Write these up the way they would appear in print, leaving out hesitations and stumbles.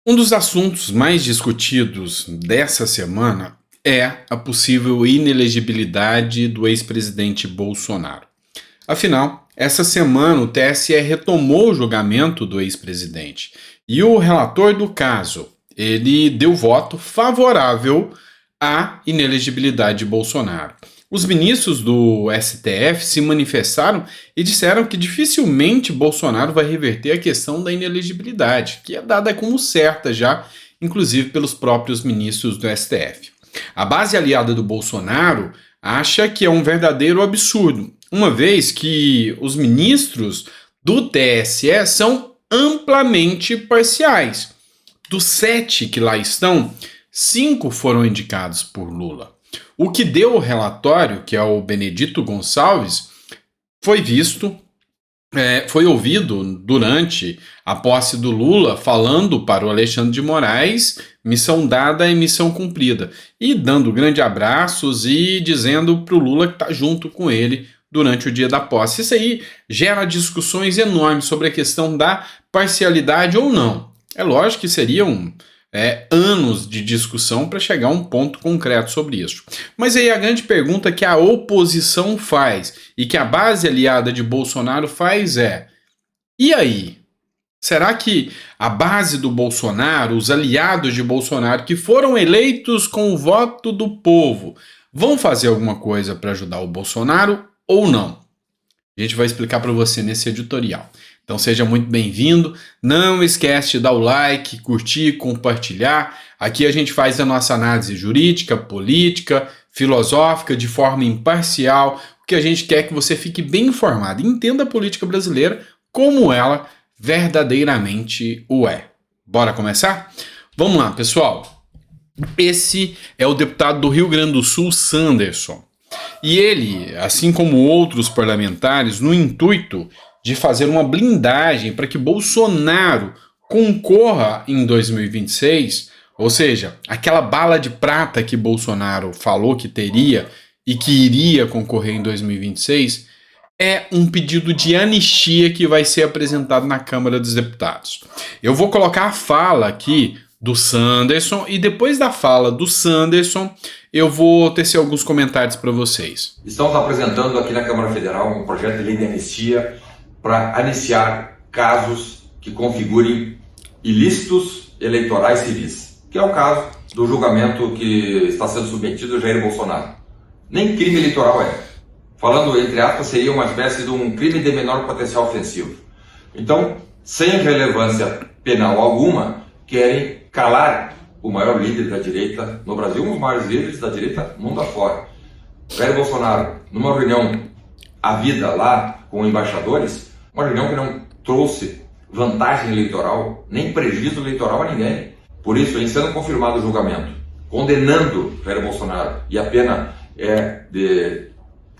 Um dos assuntos mais discutidos dessa semana é a possível inelegibilidade do ex-presidente Bolsonaro. Afinal, essa semana o TSE retomou o julgamento do ex-presidente e o relator do caso, ele deu voto favorável à inelegibilidade de Bolsonaro. Os ministros do STF se manifestaram e disseram que dificilmente Bolsonaro vai reverter a questão da inelegibilidade, que é dada como certa já, inclusive pelos próprios ministros do STF. A base aliada do Bolsonaro acha que é um verdadeiro absurdo, uma vez que os ministros do TSE são amplamente parciais. Dos 7 que lá estão, 5 foram indicados por Lula. O que deu o relatório, que é o Benedito Gonçalves, foi ouvido durante a posse do Lula, falando para o Alexandre de Moraes, missão dada e missão cumprida, e dando grandes abraços e dizendo para o Lula que está junto com ele durante o dia da posse. Isso aí gera discussões enormes sobre a questão da parcialidade ou não. É lógico que seriam anos de discussão para chegar a um ponto concreto sobre isso. Mas aí a grande pergunta que a oposição faz e que a base aliada de Bolsonaro faz é: e aí? Será que a base do Bolsonaro, os aliados de Bolsonaro que foram eleitos com o voto do povo, vão fazer alguma coisa para ajudar o Bolsonaro ou não? A gente vai explicar para você nesse editorial. Então seja muito bem-vindo, não esquece de dar o like, curtir, compartilhar. Aqui a gente faz a nossa análise jurídica, política, filosófica, de forma imparcial, porque a gente quer que você fique bem informado e entenda a política brasileira como ela verdadeiramente o é. Bora começar? Vamos lá, pessoal. Esse é o deputado do Rio Grande do Sul, Sanderson. E ele, assim como outros parlamentares, no intuito de fazer uma blindagem para que Bolsonaro concorra em 2026, ou seja, aquela bala de prata que Bolsonaro falou que teria e que iria concorrer em 2026, é um pedido de anistia que vai ser apresentado na Câmara dos Deputados. Eu vou colocar a fala aqui do Sanderson e depois da fala do Sanderson eu vou tecer alguns comentários para vocês. Estamos apresentando aqui na Câmara Federal um projeto de lei de anistia para aniciar casos que configurem ilícitos eleitorais civis, que é o caso do julgamento que está sendo submetido a Jair Bolsonaro. Nem crime eleitoral é. Falando entre aspas, seria uma espécie de um crime de menor potencial ofensivo. Então, sem relevância penal alguma, querem calar o maior líder da direita no Brasil, um dos maiores líderes da direita mundo afora. Jair Bolsonaro, numa reunião à vida lá com embaixadores, uma reunião que não trouxe vantagem eleitoral, nem prejuízo eleitoral a ninguém. Por isso, em sendo confirmado o julgamento, condenando Jair Bolsonaro, e a pena é de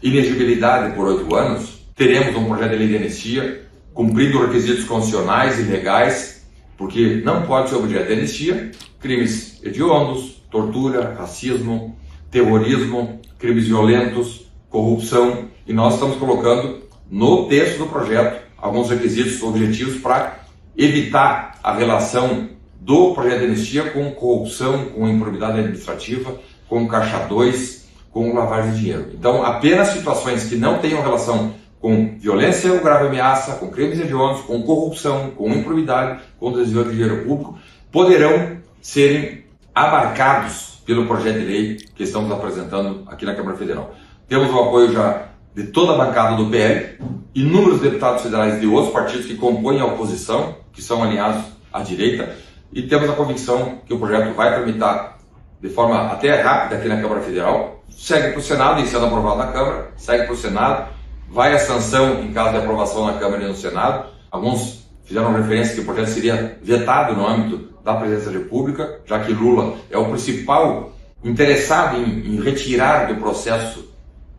inexigibilidade por 8 anos, teremos um projeto de lei de anistia, cumprindo requisitos constitucionais e legais, porque não pode ser objeto de anistia crimes hediondos, tortura, racismo, terrorismo, crimes violentos, corrupção, e nós estamos colocando no texto do projeto alguns requisitos objetivos para evitar a relação do projeto de anistia com corrupção, com improbidade administrativa, com caixa 2, com lavagem de dinheiro. Então, apenas situações que não tenham relação com violência ou grave ameaça, com crimes hediondos, com corrupção, com improbidade, com desvio de dinheiro público, poderão serem abarcados pelo projeto de lei que estamos apresentando aqui na Câmara Federal. Temos o apoio já de toda a bancada do PL, inúmeros deputados federais de outros partidos que compõem a oposição, que são alinhados à direita, e temos a convicção que o projeto vai tramitar de forma até rápida aqui na Câmara Federal, segue para o Senado, e sendo aprovado na Câmara, segue para o Senado, vai à sanção em caso de aprovação na Câmara e no Senado. Alguns fizeram referência que o projeto seria vetado no âmbito da Presidência da República, já que Lula é o principal interessado em retirar do processo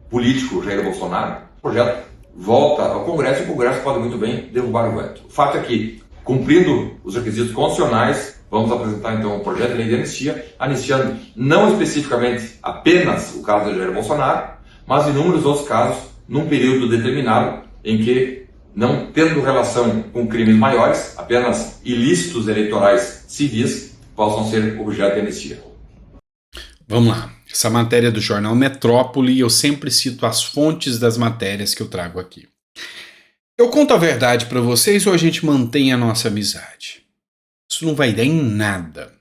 político Jair Bolsonaro. O projeto volta ao Congresso e o Congresso pode muito bem derrubar o veto. O fato é que, cumprindo os requisitos constitucionais, vamos apresentar então um projeto de lei de anistia, anistiando não especificamente apenas o caso de Jair Bolsonaro, mas inúmeros outros casos num período determinado em que não tendo relação com crimes maiores, apenas ilícitos eleitorais civis, possam ser objeto de anistia. Vamos lá. Essa matéria do jornal Metrópole, eu sempre cito as fontes das matérias que eu trago aqui. Eu conto a verdade para vocês ou a gente mantém a nossa amizade? Isso não vai dar em nada.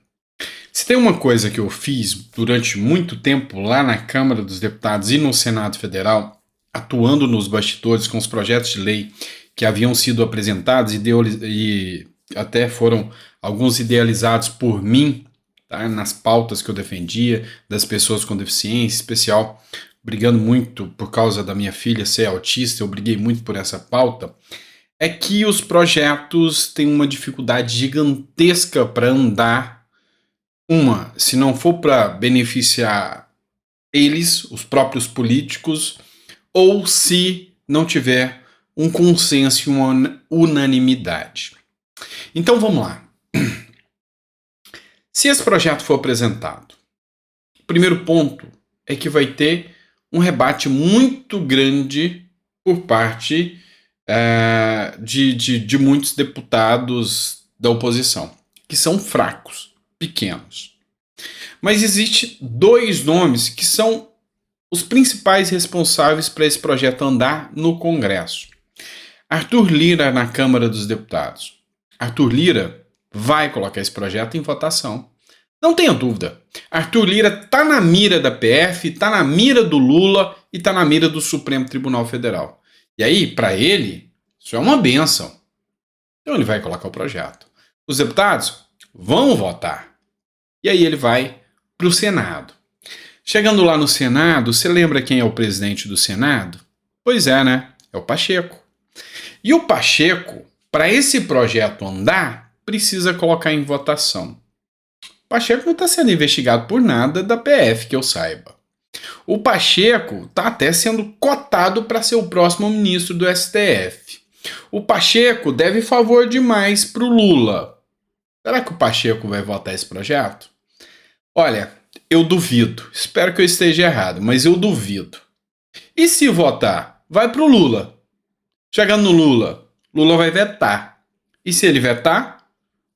Se tem uma coisa que eu fiz durante muito tempo lá na Câmara dos Deputados e no Senado Federal, atuando nos bastidores com os projetos de lei que haviam sido apresentados e até foram alguns idealizados por mim, tá, nas pautas que eu defendia, das pessoas com deficiência, especial, brigando muito por causa da minha filha ser autista, eu briguei muito por essa pauta, é que os projetos têm uma dificuldade gigantesca para andar. Se não for para beneficiar eles, os próprios políticos, ou se não tiver um consenso e uma unanimidade. Então vamos lá. Se esse projeto for apresentado, o primeiro ponto é que vai ter um rebate muito grande por parte de muitos deputados da oposição, que são fracos, pequenos. Mas existem dois nomes que são os principais responsáveis para esse projeto andar no Congresso. Arthur Lira na Câmara dos Deputados. Arthur Lira vai colocar esse projeto em votação. Não tenha dúvida. Arthur Lira está na mira da PF, está na mira do Lula e está na mira do Supremo Tribunal Federal. E aí, para ele, isso é uma bênção. Então ele vai colocar o projeto. Os deputados vão votar. E aí ele vai para o Senado. Chegando lá no Senado, você lembra quem é o presidente do Senado? Pois é, né? É o Pacheco. E o Pacheco, para esse projeto andar, precisa colocar em votação. O Pacheco não está sendo investigado por nada da PF, que eu saiba. O Pacheco está até sendo cotado para ser o próximo ministro do STF. O Pacheco deve favor demais para o Lula. Será que o Pacheco vai votar esse projeto? Olha, eu duvido. Espero que eu esteja errado, mas eu duvido. E se votar? Vai para o Lula. Chegando no Lula, Lula vai vetar. E se ele vetar,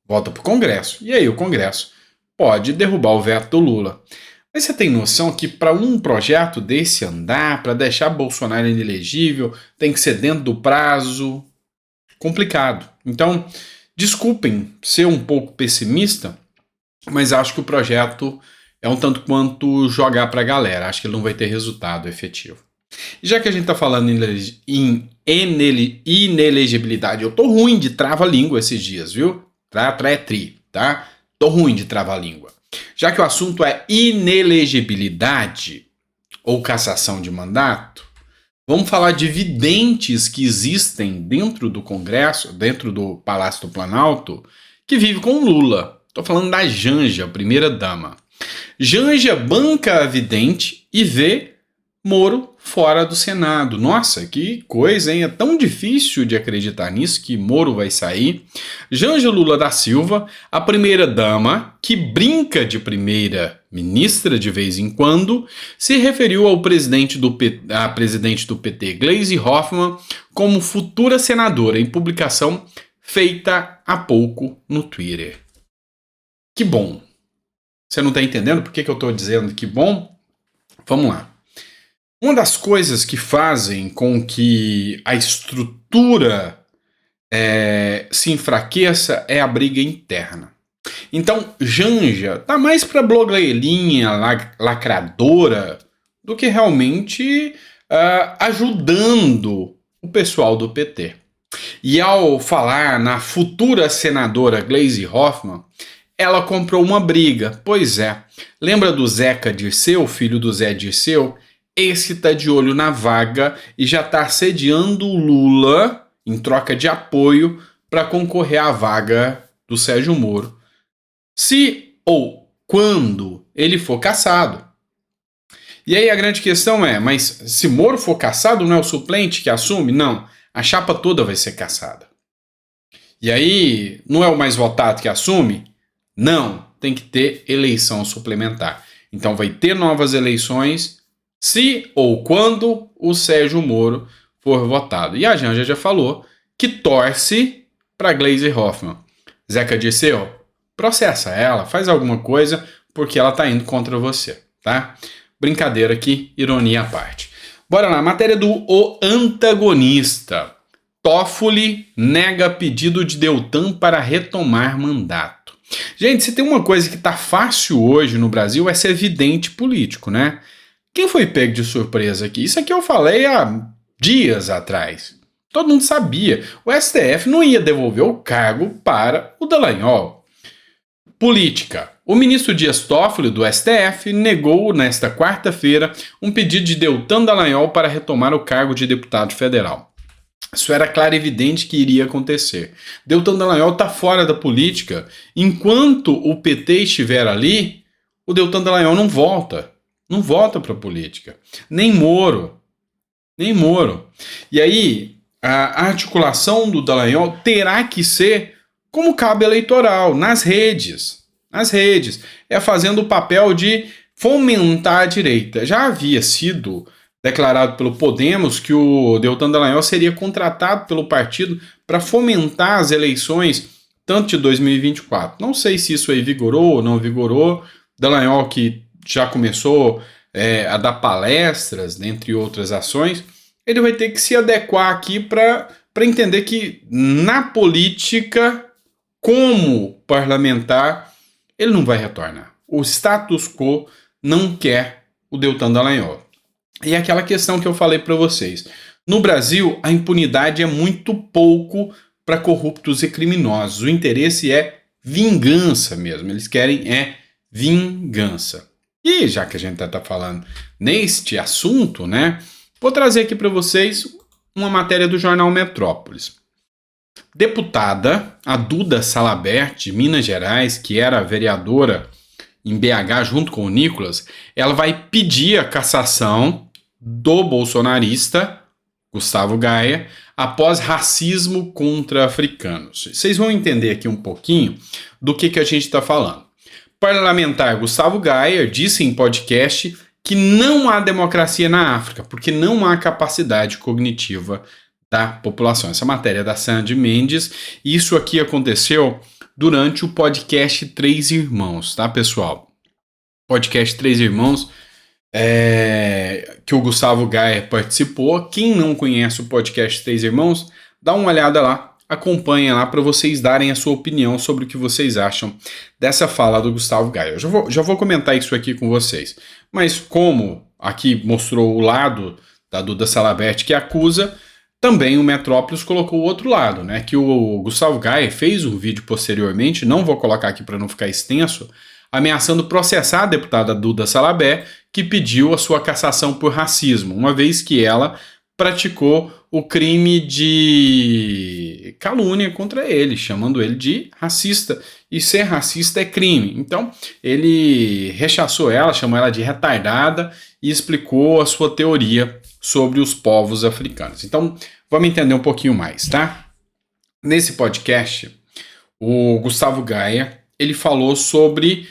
volta para o Congresso. E aí o Congresso pode derrubar o veto do Lula. Mas você tem noção que para um projeto desse andar, para deixar Bolsonaro inelegível, tem que ser dentro do prazo? Complicado. Então, desculpem ser um pouco pessimista, mas acho que o projeto é um tanto quanto jogar para a galera. Acho que ele não vai ter resultado efetivo. E já que a gente está falando em inelegibilidade, eu tô ruim de trava-língua esses dias, viu? Tá? Tô ruim de trava-língua. Já que o assunto é inelegibilidade ou cassação de mandato, vamos falar de videntes que existem dentro do Congresso, dentro do Palácio do Planalto, que vive com Lula. Tô falando da Janja, primeira-dama. Janja banca a vidente e vê Moro fora do Senado. Nossa, que coisa, hein? É tão difícil de acreditar nisso, que Moro vai sair. Janja Lula da Silva, a primeira-dama, que brinca de primeira-ministra de vez em quando, se referiu à presidente do PT, Gleisi Hoffmann, como futura senadora, em publicação feita há pouco no Twitter. Que bom. Você não está entendendo por que eu estou dizendo que bom? Vamos lá. Uma das coisas que fazem com que a estrutura se enfraqueça é a briga interna. Então, Janja está mais para blogueirinha, lacradora, do que realmente ajudando o pessoal do PT. E ao falar na futura senadora Gleisi Hoffmann, ela comprou uma briga. Pois é, lembra do Zeca Dirceu, filho do Zé Dirceu? Esse está de olho na vaga e já está assediando o Lula em troca de apoio para concorrer à vaga do Sérgio Moro, se ou quando ele for cassado. E aí a grande questão é, mas se Moro for cassado, não é o suplente que assume? Não, a chapa toda vai ser cassada. E aí, não é o mais votado que assume? Não, tem que ter eleição suplementar. Então vai ter novas eleições se ou quando o Sérgio Moro for votado. E a Janja já falou que torce para Gleisi Hoffmann. Zeca Dirceu, processa ela, faz alguma coisa, porque ela tá indo contra você, tá? Brincadeira aqui, ironia à parte. Bora lá, matéria do O Antagonista. Toffoli nega pedido de Deltan para retomar mandato. Gente, se tem uma coisa que tá fácil hoje no Brasil é ser vidente político, né? Quem foi pego de surpresa aqui? Isso aqui eu falei há dias atrás. Todo mundo sabia. O STF não ia devolver o cargo para o Dallagnol. Política. O ministro Dias Toffoli, do STF, negou nesta quarta-feira um pedido de Deltan Dallagnol para retomar o cargo de deputado federal. Isso era claro e evidente que iria acontecer. Deltan Dallagnol está fora da política. Enquanto o PT estiver ali, o Deltan Dallagnol não volta. Não volta para a política. Nem Moro. E aí, a articulação do Dallagnol terá que ser como cabo eleitoral, nas redes. É fazendo o papel de fomentar a direita. Já havia sido declarado pelo Podemos que o Deltan Dallagnol seria contratado pelo partido para fomentar as eleições, tanto de 2024. Não sei se isso aí vigorou ou não vigorou. Dallagnol que já começou a dar palestras, entre outras ações, ele vai ter que se adequar aqui para entender que na política, como parlamentar, ele não vai retornar. O status quo não quer o Deltan Dallagnol. E aquela questão que eu falei para vocês. No Brasil, a impunidade é muito pouco para corruptos e criminosos. O interesse é vingança mesmo. Eles querem vingança. E já que a gente está falando neste assunto, né? Vou trazer aqui para vocês uma matéria do jornal Metrópolis. Deputada, a Duda Salabert, de Minas Gerais, que era vereadora em BH junto com o Nicolas, ela vai pedir a cassação do bolsonarista Gustavo Gaia após racismo contra africanos. Vocês vão entender aqui um pouquinho do que a gente está falando. Parlamentar Gustavo Gaia disse em podcast que não há democracia na África, porque não há capacidade cognitiva da população. Essa matéria é da Sandy Mendes, e isso aqui aconteceu durante o podcast Três Irmãos, tá, pessoal? Podcast Três Irmãos, que o Gustavo Gaia participou. Quem não conhece o podcast Três Irmãos, dá uma olhada lá, acompanha lá para vocês darem a sua opinião sobre o que vocês acham dessa fala do Gustavo Gaia. Eu já vou comentar isso aqui com vocês. Mas como aqui mostrou o lado da Duda Salabert que acusa, também o Metrópolis colocou o outro lado, né? Que o Gustavo Gaia fez um vídeo posteriormente, não vou colocar aqui para não ficar extenso, ameaçando processar a deputada Duda Salabert, que pediu a sua cassação por racismo, uma vez que ela praticou o crime de calúnia contra ele, chamando ele de racista. E ser racista é crime. Então, ele rechaçou ela, chamou ela de retardada e explicou a sua teoria sobre os povos africanos. Então, vamos entender um pouquinho mais, tá? Nesse podcast, o Gustavo Gaia, ele falou sobre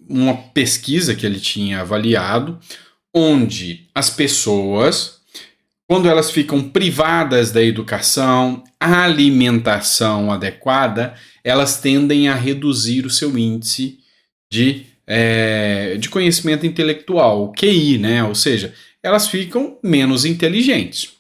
uma pesquisa que ele tinha avaliado, onde as pessoas, quando elas ficam privadas da educação, alimentação adequada, elas tendem a reduzir o seu índice de conhecimento intelectual, o QI, né? Ou seja, elas ficam menos inteligentes.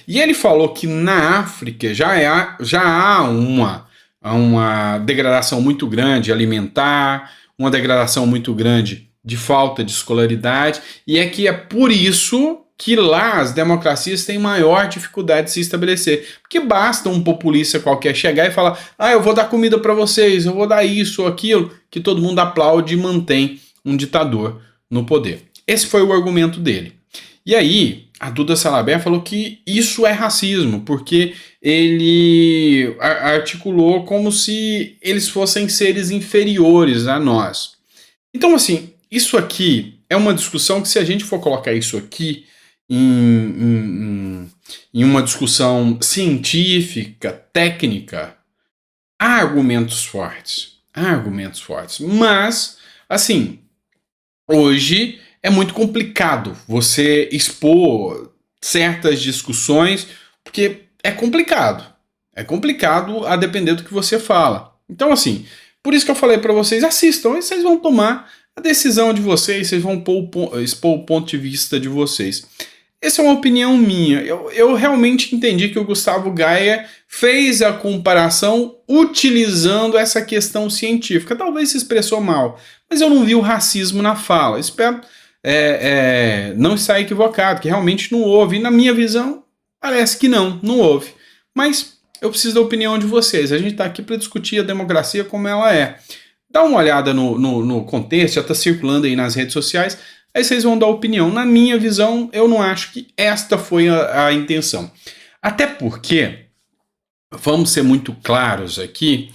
E ele falou que na África já há uma degradação muito grande alimentar, uma degradação muito grande de falta de escolaridade, e é por isso que lá as democracias têm maior dificuldade de se estabelecer. Porque basta um populista qualquer chegar e falar: eu vou dar comida para vocês, eu vou dar isso ou aquilo, que todo mundo aplaude e mantém um ditador no poder. Esse foi o argumento dele. E aí, a Duda Salabert falou que isso é racismo, porque ele articulou como se eles fossem seres inferiores a nós. Então, assim, isso aqui é uma discussão que, se a gente for colocar isso aqui em uma discussão científica, técnica, há argumentos fortes. Mas, assim, hoje é muito complicado você expor certas discussões, porque é complicado. É complicado a depender do que você fala. Então, assim, por isso que eu falei para vocês, assistam, e vocês vão tomar a decisão de vocês, vocês vão expor o ponto de vista de vocês. Essa é uma opinião minha. Eu realmente entendi que o Gustavo Gaia fez a comparação utilizando essa questão científica. Talvez se expressou mal, mas eu não vi o racismo na fala. Espero não estar equivocado, que realmente não houve. E na minha visão, parece que não houve. Mas eu preciso da opinião de vocês. A gente está aqui para discutir a democracia como ela é. Dá uma olhada no contexto, já está circulando aí nas redes sociais. Aí vocês vão dar opinião. Na minha visão, eu não acho que esta foi a intenção. Até porque, vamos ser muito claros aqui,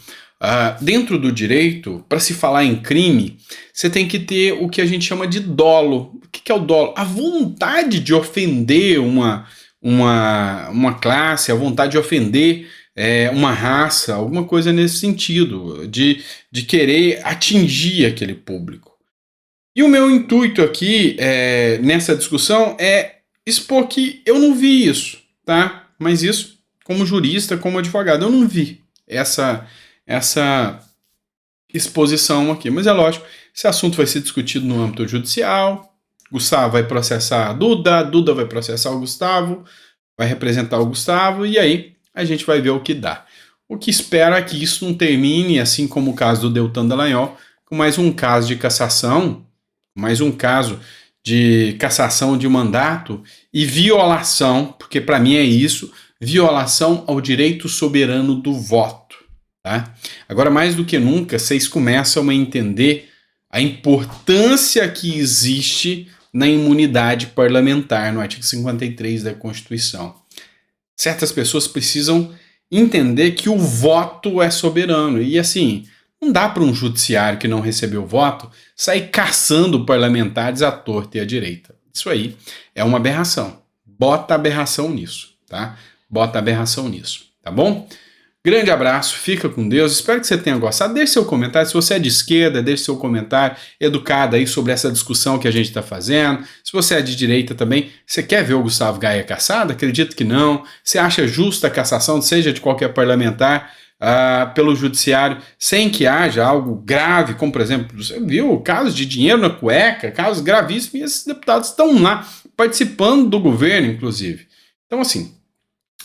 dentro do direito, para se falar em crime, você tem que ter o que a gente chama de dolo. O que é o dolo? A vontade de ofender uma classe, a vontade de ofender uma raça, alguma coisa nesse sentido, de querer atingir aquele público. E o meu intuito aqui, nessa discussão, é expor que eu não vi isso, tá? Mas isso, como jurista, como advogado, eu não vi essa exposição aqui. Mas é lógico, esse assunto vai ser discutido no âmbito judicial, Gustavo vai processar a Duda vai processar o Gustavo, vai representar o Gustavo, e aí a gente vai ver o que dá. O que espera é que isso não termine, assim como o caso do Deltan Dallagnol, com mais um caso de cassação, de mandato e violação, porque para mim é isso, violação ao direito soberano do voto. Tá? Agora, mais do que nunca, vocês começam a entender a importância que existe na imunidade parlamentar, no artigo 53 da Constituição. Certas pessoas precisam entender que o voto é soberano. E assim, não dá para um judiciário que não recebeu voto sair caçando parlamentares à torta e à direita. Isso aí é uma aberração. Bota aberração nisso, tá? Bota aberração nisso, tá bom? Grande abraço, fica com Deus, espero que você tenha gostado. Deixe seu comentário, se você é de esquerda, deixe seu comentário educado aí sobre essa discussão que a gente está fazendo. Se você é de direita também, você quer ver o Gustavo Gaia cassado? Acredito que não. Você acha justa a cassação, seja de qualquer parlamentar, pelo judiciário, sem que haja algo grave, como por exemplo, você viu casos de dinheiro na cueca, casos gravíssimos, e esses deputados estão lá, participando do governo, inclusive. Então assim,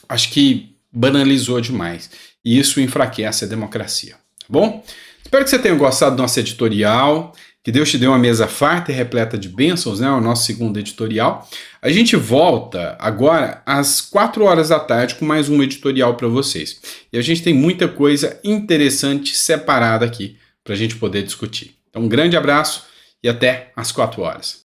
acho que banalizou demais. E isso enfraquece a democracia, tá bom? Espero que você tenha gostado do nosso editorial, que Deus te dê uma mesa farta e repleta de bênçãos, né? O nosso segundo editorial. A gente volta agora às 4 horas da tarde com mais um editorial para vocês. E a gente tem muita coisa interessante separada aqui para a gente poder discutir. Então, um grande abraço e até às 4 horas.